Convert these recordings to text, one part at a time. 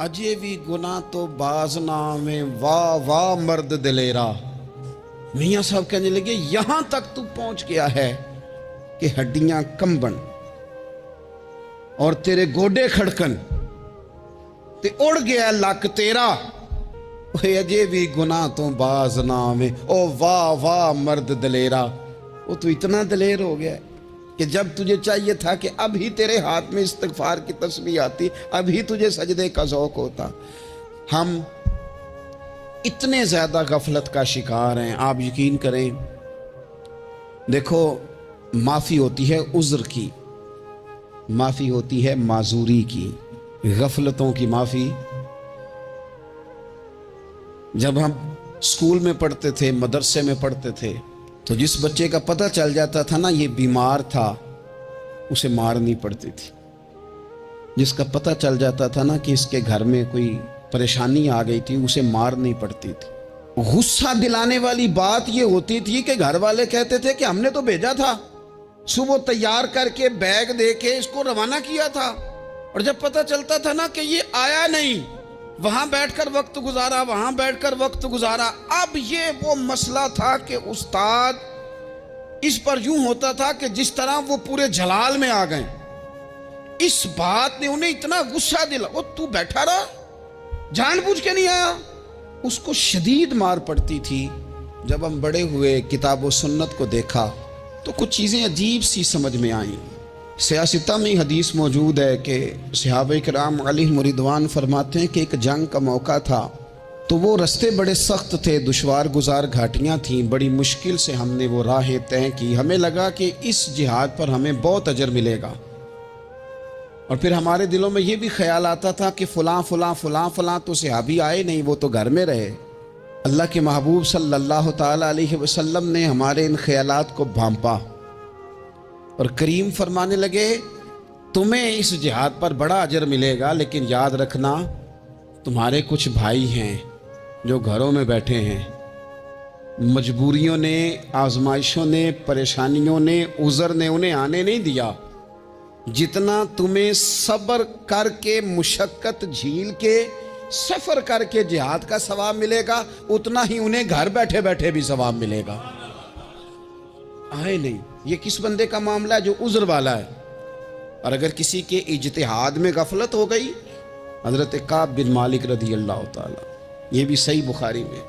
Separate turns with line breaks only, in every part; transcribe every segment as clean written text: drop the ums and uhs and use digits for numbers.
اجے بھی گناہ تو باز نامے واہ واہ مرد دلیرا. میاں صاحب کہنے لگے یہاں تک تو پہنچ گیا ہے کہ ہڈیاں کمبن اور تیرے گوڈے کھڑکن تے اڑ گیا لک تیرا. اجے بھی گناہ تو باز نامے او واہ واہ مرد دلیرا. وہ تو اتنا دلیر ہو گیا کہ جب تجھے چاہیے تھا کہ اب ہی تیرے ہاتھ میں استغفار کی تسبیح آتی, اب ہی تجھے سجدے کا ذوق ہوتا. ہم اتنے زیادہ غفلت کا شکار ہیں, آپ یقین کریں. دیکھو, معافی ہوتی ہے عذر کی, معافی ہوتی ہے معذوری کی, غفلتوں کی معافی. جب ہم اسکول میں پڑھتے تھے, مدرسے میں پڑھتے تھے, تو جس بچے کا پتہ چل جاتا تھا نا یہ بیمار تھا, اسے مارنی پڑتی تھی. جس کا پتہ چل جاتا تھا نا کہ اس کے گھر میں کوئی پریشانی آ گئی تھی, اسے مارنی پڑتی تھی. غصہ دلانے والی بات یہ ہوتی تھی کہ گھر والے کہتے تھے کہ ہم نے تو بھیجا تھا, صبح تیار کر کے بیگ دے کے اس کو روانہ کیا تھا, اور جب پتہ چلتا تھا نا کہ یہ آیا نہیں, وہاں بیٹھ کر وقت گزارا, وہاں بیٹھ کر وقت گزارا. اب یہ وہ مسئلہ تھا کہ استاد اس پر یوں ہوتا تھا کہ جس طرح وہ پورے جلال میں آ گئے. اس بات نے انہیں اتنا غصہ دلا, وہ تو بیٹھا رہا, جان بوجھ کے نہیں آیا. اس کو شدید مار پڑتی تھی. جب ہم بڑے ہوئے, کتاب و سنت کو دیکھا تو کچھ چیزیں عجیب سی سمجھ میں آئیں. سیاستہ میں حدیث موجود ہے کہ صحابہ کرام علیہم رضوان فرماتے ہیں کہ ایک جنگ کا موقع تھا, تو وہ رستے بڑے سخت تھے, دشوار گزار گھاٹیاں تھیں, بڑی مشکل سے ہم نے وہ راہیں طے کی. ہمیں لگا کہ اس جہاد پر ہمیں بہت اجر ملے گا, اور پھر ہمارے دلوں میں یہ بھی خیال آتا تھا کہ فلاں فلاں فلاں فلاں تو صحابی آئے نہیں, وہ تو گھر میں رہے. اللہ کے محبوب صلی اللہ تعالی علیہ وسلم نے ہمارے ان خیالات کو بھانپا اور کریم فرمانے لگے تمہیں اس جہاد پر بڑا اجر ملے گا, لیکن یاد رکھنا تمہارے کچھ بھائی ہیں جو گھروں میں بیٹھے ہیں, مجبوریوں نے, آزمائشوں نے, پریشانیوں نے, عذر نے انہیں آنے نہیں دیا. جتنا تمہیں صبر کر کے, مشقت جھیل کے, سفر کر کے جہاد کا ثواب ملے گا, اتنا ہی انہیں گھر بیٹھے بیٹھے بھی ثواب ملے گا. آئے نہیں. یہ کس بندے کا معاملہ ہے جو عذر والا ہے. اور اگر کسی کے اجتہاد میں غفلت ہو گئی, حضرت کعب بن مالک رضی اللہ تعالی, یہ بھی صحیح بخاری میں,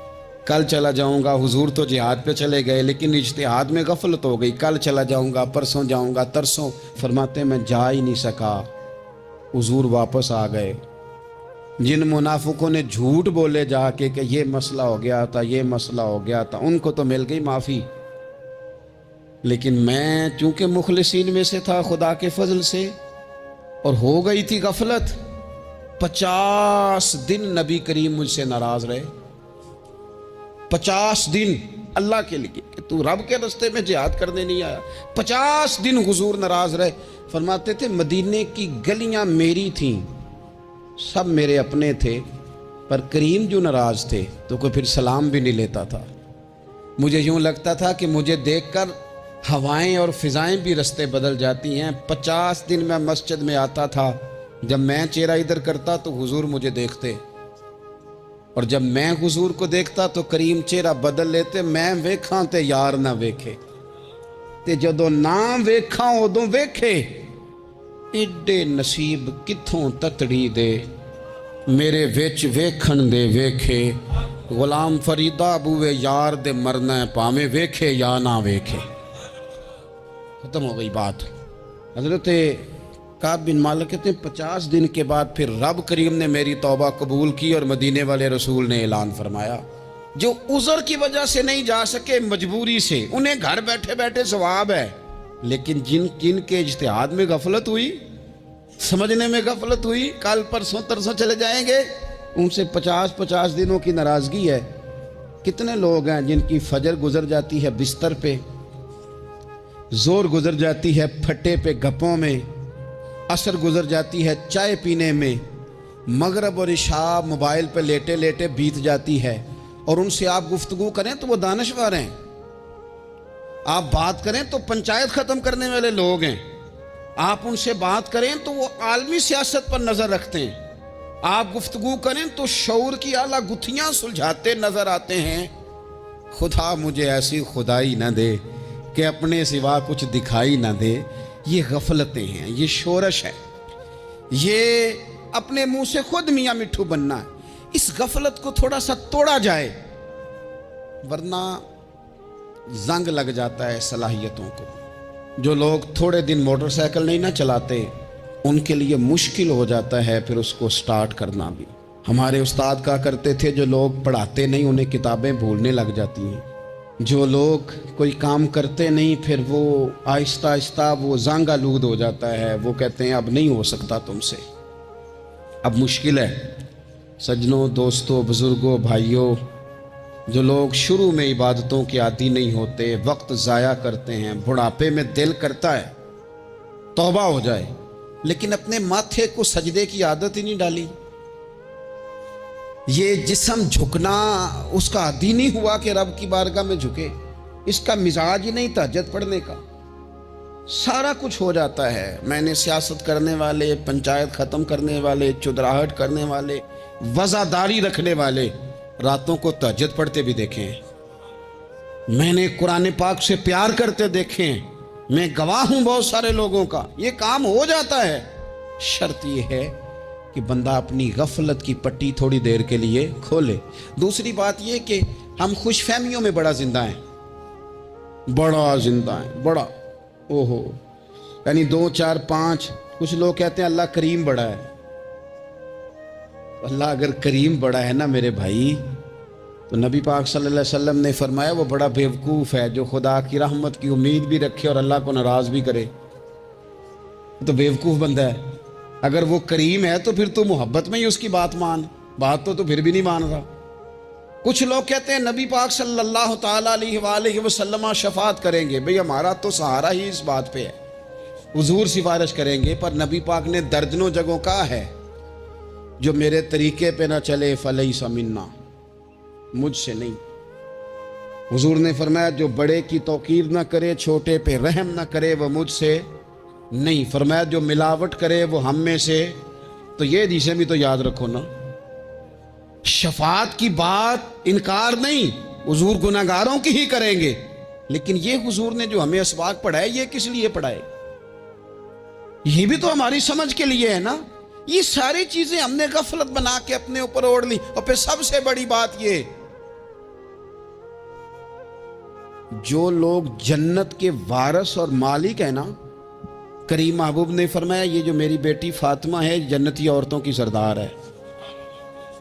کل چلا جاؤں گا, حضور تو جہاد پہ چلے گئے لیکن اجتہاد میں غفلت ہو گئی, کل چلا جاؤں گا, پرسوں جاؤں گا, ترسوں. فرماتے میں جا ہی نہیں سکا, حضور واپس آ گئے. جن منافقوں نے جھوٹ بولے جا کے کہ یہ مسئلہ ہو گیا تھا, یہ مسئلہ ہو گیا تھا, ان کو تو مل گئی معافی, لیکن میں چونکہ مخلصین میں سے تھا خدا کے فضل سے, اور ہو گئی تھی غفلت. 50 دن نبی کریم مجھ سے ناراض رہے, 50 دن اللہ کے لیے کہ تو رب کے رستے میں جہاد کرنے نہیں آیا. 50 دن حضور ناراض رہے. فرماتے تھے مدینے کی گلیاں میری تھیں, سب میرے اپنے تھے, پر کریم جو ناراض تھے تو کوئی پھر سلام بھی نہیں لیتا تھا. مجھے یوں لگتا تھا کہ مجھے دیکھ کر ہوائیں اور فضائیں بھی رستے بدل جاتی ہیں. 50 دن میں مسجد میں آتا تھا, جب میں چہرہ ادھر کرتا تو حضور مجھے دیکھتے, اور جب میں حضور کو دیکھتا تو کریم چہرہ بدل لیتے. میں ویکھاں تے یار نہ ویکھے, تے جدوں نہ ویکھاں ادوں ویکھے. ایڈے نصیب کتھوں تتڑی دے, میرے وچ ویکھن دے ویکھے. غلام فریدہ بوے یار دے مرنا ہے, پاویں ویکھے یا نہ ویکھے. ختم ہو گئی بات. حضرت کعب بن مالک کہتے ہیں 50 دن کے بعد پھر رب کریم نے میری توبہ قبول کی, اور مدینے والے رسول نے اعلان فرمایا جو عذر کی وجہ سے نہیں جا سکے, مجبوری سے, انہیں گھر بیٹھے بیٹھے ثواب ہے, لیکن جن کے اجتہاد میں غفلت ہوئی, سمجھنے میں غفلت ہوئی, کل پرسوں ترسوں چلے جائیں گے, ان سے 50 دنوں کی ناراضگی ہے. کتنے لوگ ہیں جن کی فجر گزر جاتی ہے بستر پہ, زور گزر جاتی ہے پھٹے پہ گپوں میں, عصر گزر جاتی ہے چائے پینے میں, مغرب اور عشاء موبائل پہ لیٹے لیٹے بیت جاتی ہے, اور ان سے آپ گفتگو کریں تو وہ دانشور ہیں, آپ بات کریں تو پنچایت ختم کرنے والے لوگ ہیں, آپ ان سے بات کریں تو وہ عالمی سیاست پر نظر رکھتے ہیں, آپ گفتگو کریں تو شعور کی اعلیٰ گتھیاں سلجھاتے نظر آتے ہیں. خدا مجھے ایسی خدائی نہ دے کہ اپنے سوا کچھ دکھائی نہ دے. یہ غفلتیں ہیں، یہ شورش ہے، یہ اپنے منہ سے خود میاں مٹھو بننا ہے. اس غفلت کو تھوڑا سا توڑا جائے ورنہ زنگ لگ جاتا ہے صلاحیتوں کو. جو لوگ تھوڑے دن موٹر سائیکل نہیں نہ چلاتے ان کے لیے مشکل ہو جاتا ہے پھر اس کو سٹارٹ کرنا بھی. ہمارے استاد کہا کرتے تھے جو لوگ پڑھاتے نہیں انہیں کتابیں بھولنے لگ جاتی ہیں. جو لوگ کوئی کام کرتے نہیں پھر وہ آہستہ آہستہ وہ زنگ آلود ہو جاتا ہے. وہ کہتے ہیں اب نہیں ہو سکتا تم سے، اب مشکل ہے. سجنوں، دوستوں، بزرگوں، بھائیوں، جو لوگ شروع میں عبادتوں کے عادی نہیں ہوتے، وقت ضائع کرتے ہیں، بڑھاپے میں دل کرتا ہے توبہ ہو جائے لیکن اپنے ماتھے کو سجدے کی عادت ہی نہیں ڈالی. یہ جسم جھکنا اس کا عادی نہیں ہوا کہ رب کی بارگاہ میں جھکے. اس کا مزاج ہی نہیں تہجد پڑھنے کا. سارا کچھ ہو جاتا ہے. میں نے سیاست کرنے والے، پنچایت ختم کرنے والے، چودراہٹ کرنے والے، وزاداری رکھنے والے راتوں کو تہجد پڑھتے بھی دیکھے ہیں. میں نے قرآن پاک سے پیار کرتے دیکھے ہیں. میں گواہ ہوں بہت سارے لوگوں کا. یہ کام ہو جاتا ہے. شرط یہ ہے کہ بندہ اپنی غفلت کی پٹی تھوڑی دیر کے لیے کھولے. دوسری بات یہ کہ ہم خوش فہمیوں میں بڑا زندہ ہیں، بڑا زندہ ہیں، بڑا اوہو، یعنی 2 4 5. کچھ لوگ کہتے ہیں اللہ کریم بڑا ہے. اللہ اگر کریم بڑا ہے نا میرے بھائی تو نبی پاک صلی اللہ علیہ وسلم نے فرمایا وہ بڑا بیوقوف ہے جو خدا کی رحمت کی امید بھی رکھے اور اللہ کو ناراض بھی کرے. تو بیوقوف بندہ ہے. اگر وہ کریم ہے تو پھر تو محبت میں ہی اس کی بات مان. بات تو پھر بھی نہیں مان رہا. کچھ لوگ کہتے ہیں نبی پاک صلی اللہ تعالیٰ علیہ وآلہ وسلم شفاعت کریں گے. بھئی ہمارا تو سہارا ہی اس بات پہ ہے، حضور سفارش کریں گے. پر نبی پاک نے درجنوں جگہوں کہا ہے جو میرے طریقے پہ نہ چلے فلیس منا، مجھ سے نہیں. حضور نے فرمایا جو بڑے کی توقیر نہ کرے، چھوٹے پہ رحم نہ کرے، وہ مجھ سے نہیں. فرمایا جو ملاوٹ کرے وہ ہم میں سے. تو یہ حدیثیں بھی تو یاد رکھو نا. شفاعت کی بات انکار نہیں، حضور گناہگاروں کی ہی کریں گے. لیکن یہ حضور نے جو ہمیں اسباق پڑھائے یہ کس لیے پڑھائے؟ یہ بھی تو ہماری سمجھ کے لیے ہے نا. یہ ساری چیزیں ہم نے غفلت بنا کے اپنے اوپر اوڑھ لی. اور پھر سب سے بڑی بات یہ، جو لوگ جنت کے وارث اور مالک ہیں نا، کریم محبوب نے فرمایا یہ جو میری بیٹی فاطمہ ہے جنتی عورتوں کی سردار ہے.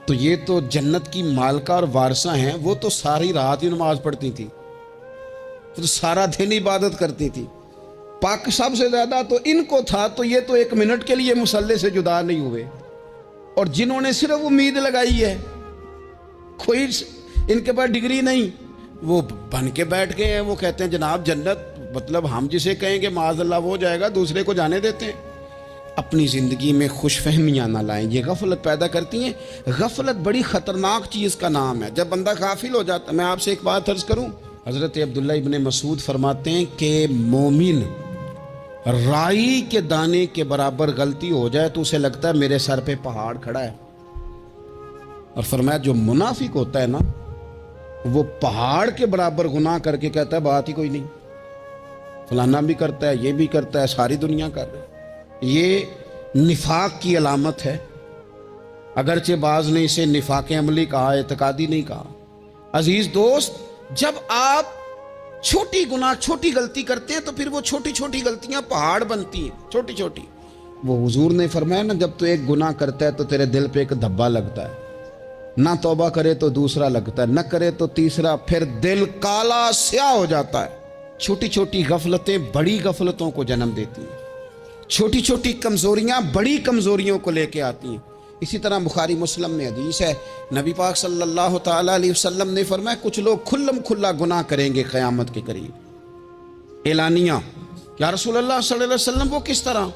تو یہ تو جنت کی مالکہ اور وارثہ ہیں. وہ تو ساری رات ہی نماز پڑھتی تھی، تو سارا دن عبادت کرتی تھی. پاک سب سے زیادہ تو ان کو تھا. تو یہ تو 1 منٹ کے لیے مصلی سے جدا نہیں ہوئے. اور جنہوں نے صرف امید لگائی ہے، کوئی ان کے پاس ڈگری نہیں، وہ بن کے بیٹھ گئے ہیں. وہ کہتے ہیں جناب جنت مطلب ہم جسے کہیں گے معاذ اللہ وہ جائے گا، دوسرے کو جانے دیتے ہیں. اپنی زندگی میں خوش فہمیاں نہ لائیں. یہ غفلت پیدا کرتی ہیں. غفلت بڑی خطرناک چیز کا نام ہے. جب بندہ غافل ہو جاتا ہے. میں آپ سے ایک بات عرض کروں. حضرت عبداللہ ابن مسعود فرماتے ہیں کہ مومن رائی کے دانے کے برابر غلطی ہو جائے تو اسے لگتا ہے میرے سر پہ پہاڑ کھڑا ہے. اور فرمایا جو منافق ہوتا ہے نا وہ پہاڑ کے برابر گناہ کر کے کہتا ہے بات ہی کوئی نہیں، فلانا بھی کرتا ہے، یہ بھی کرتا ہے، ساری دنیا کر رہی ہے. یہ نفاق کی علامت ہے. اگرچہ بعض نے اسے نفاق عملی کہا، اعتقادی نہیں کہا. عزیز دوست، جب آپ چھوٹی گناہ چھوٹی غلطی کرتے ہیں تو پھر وہ چھوٹی چھوٹی غلطیاں پہاڑ بنتی ہیں، چھوٹی چھوٹی. وہ حضور نے فرمایا نا جب تو ایک گناہ کرتا ہے تو تیرے دل پہ ایک دھبا لگتا ہے، نہ توبہ کرے تو دوسرا لگتا ہے، نہ کرے تو تیسرا، پھر دل کالا سیاہ ہو جاتا ہے. چھوٹی چھوٹی غفلتیں بڑی غفلتوں کو جنم دیتی ہیں. چھوٹی چھوٹی کمزوریاں بڑی کمزوریوں کو لے کے آتی ہیں. اسی طرح بخاری مسلم میں حدیث ہے، نبی پاک صلی اللہ تعالیٰ علیہ وسلم نے فرمایا کچھ لوگ کھلم کھلا گناہ کریں گے قیامت کے قریب. اعلانیہ، یا رسول اللہ صلی اللہ علیہ وسلم وہ کس طرح؟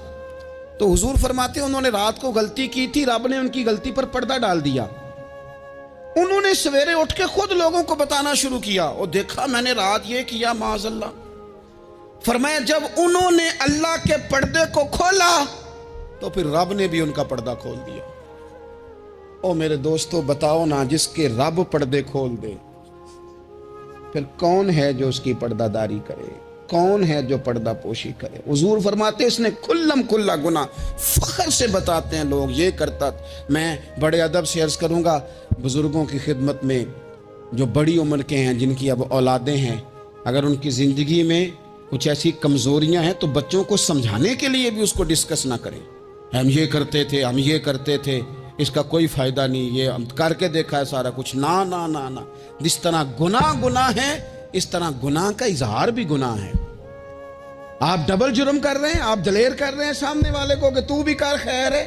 تو حضور فرماتے ہیں انہوں نے رات کو غلطی کی تھی، رب نے ان کی غلطی پر پردہ ڈال دیا. انہوں نے سویرے اٹھ کے خود لوگوں کو بتانا شروع کیا، اور دیکھا میں نے رات یہ کیا معاذ اللہ. فرمایا جب انہوں نے اللہ کے پردے کو کھولا تو پھر رب نے بھی ان کا پردہ کھول دیا. او میرے دوستو بتاؤ نا، جس کے رب پردے کھول دے پھر کون ہے جو اس کی پردہ داری کرے؟ کون ہے جو پردہ پوشی کرے؟ حضور فرماتے اس نے کلم کلا گناہ، فخر سے بتاتے ہیں لوگ یہ کرتا۔ میں بڑے ادب سے عرض کروں گا بزرگوں کی خدمت میں، جو بڑی عمر کے ہیں، جن کی اب اولادیں ہیں، اگر ان کی زندگی میں کچھ ایسی کمزوریاں ہیں تو بچوں کو سمجھانے کے لیے بھی اس کو ڈسکس نہ کریں۔ ہم یہ کرتے تھے، ہم یہ کرتے تھے، اس کا کوئی فائدہ نہیں، یہ ہم کر کے دیکھا ہے سارا کچھ۔ نہ نہ نہ نہ، جس طرح گناہ ہے اس طرح گناہ کا اظہار بھی گناہ ہے۔ آپ ڈبل جرم کر رہے ہیں، آپ دلیر کر رہے ہیں سامنے والے کو کہ تو بھی کر، خیر ہے۔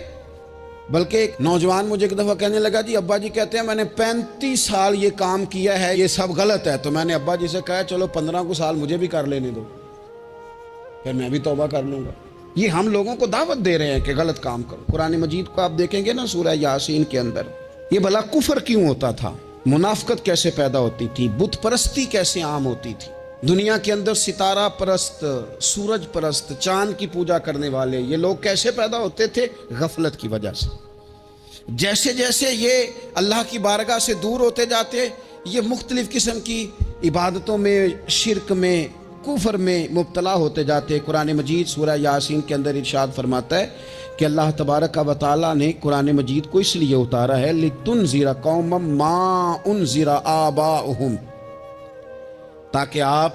بلکہ ایک نوجوان مجھے ایک دفعہ کہنے لگا جی ابا جی کہتے ہیں میں نے 35 سال یہ کام کیا ہے، یہ سب غلط ہے۔ تو میں نے ابا جی سے کہا چلو 15 کو سال مجھے بھی کر لینے دو، پھر میں بھی توبہ کر لوں گا۔ یہ ہم لوگوں کو دعوت دے رہے ہیں کہ غلط کام کرو۔ قرآن مجید کو آپ دیکھیں گے نا، سورہ یاسین کے اندر یہ بھلا کفر کیوں ہوتا تھا، منافقت کیسے پیدا ہوتی تھی، بت پرستی کیسے عام ہوتی تھی، دنیا کے اندر ستارہ پرست، سورج پرست، چاند کی پوجا کرنے والے یہ لوگ کیسے پیدا ہوتے تھے؟ غفلت کی وجہ سے۔ جیسے جیسے یہ اللہ کی بارگاہ سے دور ہوتے جاتے، یہ مختلف قسم کی عبادتوں میں، شرک میں، کفر میں مبتلا ہوتے جاتے۔ قرآن مجید سورہ یاسین کے اندر ارشاد فرماتا ہے کہ اللہ تبارک و تعالیٰ نے قرآن مجید کو اس لیے اتارا ہے لِتُنذِرَ قَوْمًا مَا أُنذِرَ آبَاؤُهُمْ، تاکہ آپ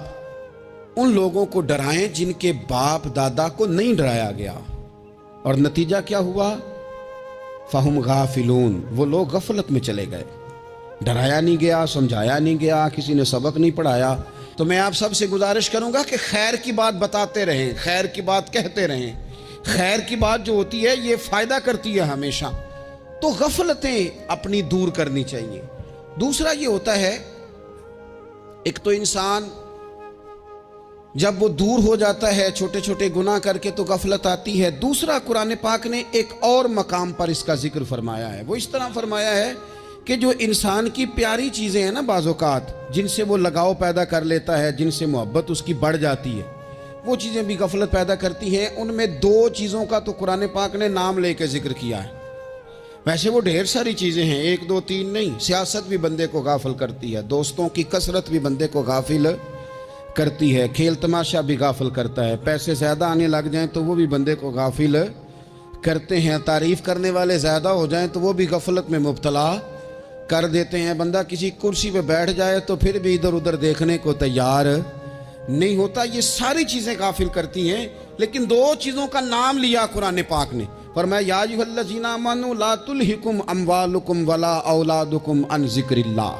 ان لوگوں کو ڈرائیں جن کے باپ دادا کو نہیں ڈرایا گیا۔ اور نتیجہ کیا ہوا؟ فَهُمْ غَافِلُونَ، وہ لوگ غفلت میں چلے گئے، ڈرایا نہیں گیا، سمجھایا نہیں گیا، کسی نے سبق نہیں پڑھایا۔ تو میں آپ سب سے گزارش کروں گا کہ خیر کی بات بتاتے رہیں، خیر کی بات کہتے رہیں۔ خیر کی بات جو ہوتی ہے یہ فائدہ کرتی ہے ہمیشہ، تو غفلتیں اپنی دور کرنی چاہیے۔ دوسرا یہ ہوتا ہے، ایک تو انسان جب وہ دور ہو جاتا ہے چھوٹے چھوٹے گناہ کر کے تو غفلت آتی ہے۔ دوسرا قرآن پاک نے ایک اور مقام پر اس کا ذکر فرمایا ہے، وہ اس طرح فرمایا ہے کہ جو انسان کی پیاری چیزیں ہیں نا بعض اوقات، جن سے وہ لگاؤ پیدا کر لیتا ہے، جن سے محبت اس کی بڑھ جاتی ہے، وہ چیزیں بھی غفلت پیدا کرتی ہیں۔ ان میں 2 چیزوں کا تو قرآن پاک نے نام لے کے ذکر کیا ہے۔ ویسے وہ ڈھیر ساری چیزیں ہیں، 1 2 3 نہیں۔ سیاست بھی بندے کو غافل کرتی ہے، دوستوں کی کثرت بھی بندے کو غافل کرتی ہے، کھیل تماشا بھی غافل کرتا ہے، پیسے زیادہ آنے لگ جائیں تو وہ بھی بندے کو غافل کرتے ہیں، تعریف کرنے والے زیادہ ہو جائیں تو وہ بھی غفلت میں مبتلا کر دیتے ہیں۔ بندہ کسی کرسی پہ بیٹھ جائے تو پھر بھی ادھر ادھر دیکھنے کو تیار نہیں ہوتا۔ یہ ساری چیزیں غافل کرتی ہیں، لیکن 2 چیزوں کا نام لیا قرآن پاک نے، فرمایا یا ایھا الذین آمنوا لا تلھکم اموالکم ولا اولادکم عن ذکر اللہ۔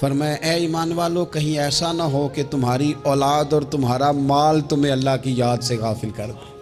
فرمایا اے ایمان والو، کہیں ایسا نہ ہو کہ تمہاری اولاد اور تمہارا مال تمہیں اللہ کی یاد سے غافل کر دے۔